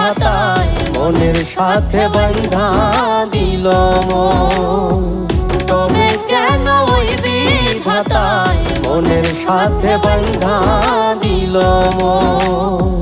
বিধাতায় মনের সাথে বাঁধা দিল মন। তবে কেন ওই বিধাতায় মনের সাথে বাঁধা দিল মন।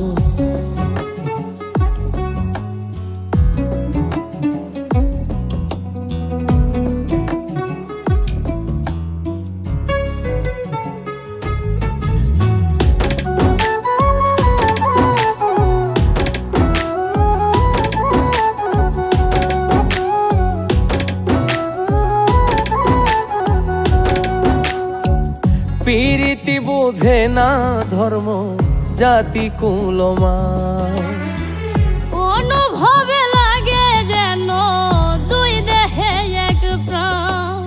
প্রীতি বোঝে না ধর্ম জাতি কুলমান, অনুভবে লাগে যেন দুই দেহে এক প্রাণ।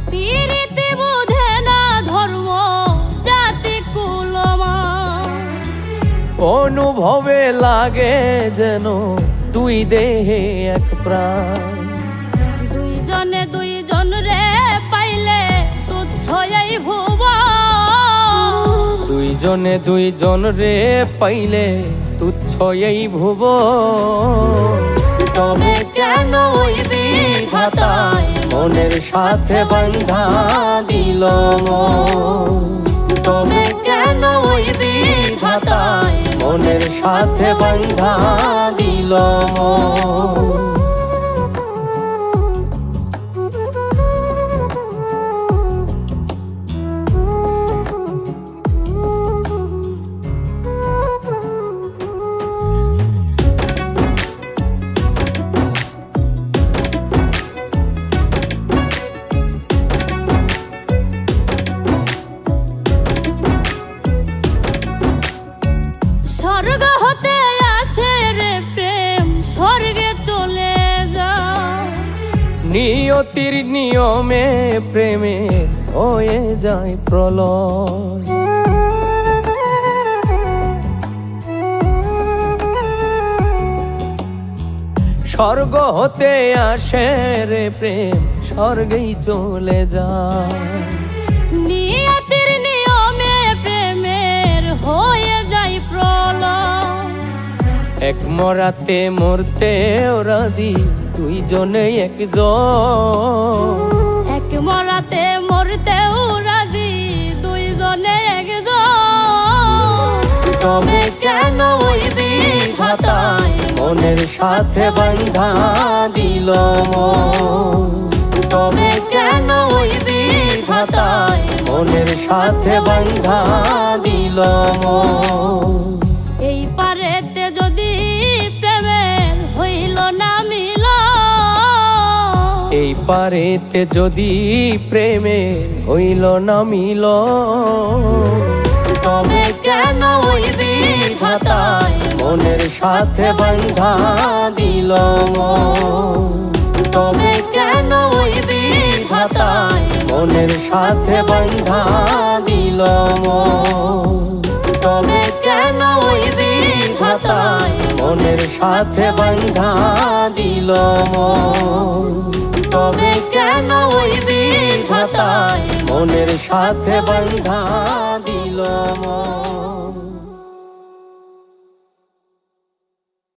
প্রীতি বোঝে না ধর্ম জাতি কুলমান, অনুভবে লাগে যেন দুই দেহে এক প্রাণ। দুইজনে দুইজন রে পাইলে তুচ্ছ এই ভুবন। দুইজনে দুইজন রে পাইলে তুচ্ছ এই ভুবন। তবে কেন ওই বিধাতায় মনের সাথে বাঁধা দিল মন। তবে কেন ওই বিধাতায় মনের সাথে বাঁধা দিল মন। স্বর্গ হতে আসে রে প্রেম, স্বর্গে চলে যায়। নিয়তির নিয়মে প্রেমে হয়ে যায় প্রলয়। স্বর্গ হতে আসে রে প্রেম, স্বর্গেই চলে যায়। নিয়তির নিয়মে প্রেমের হয়ে যায় প্রলয়। এক মরাতে মরতেও রাজি দুইজনে একজন। এক মরাতে মরতেও রাজি দুইজনে একজন। তবে কেন ওই বিধাতায় মনের সাথে বাঁধা দিল মন। তবে কেন ওই বিধাতায় মনের সাথে বাঁধা দিল মন। এই পারেতে যদি প্রেমের হইল না মিল, এই পারেতে যদি প্রেমের হইল না মিল। তবে কেন ওই বিধাতায় মনের সাথে বাঁধা দিল মন। তবে কেন ওই বিধাতায় মনের সাথে বাঁধা দিল মন। তবে কেন ওই বিধাতায় মনের সাথে বাঁধা দিল মন। তবে কেন ওই বিধাতায় মনের সাথে বাঁধা দিল মন।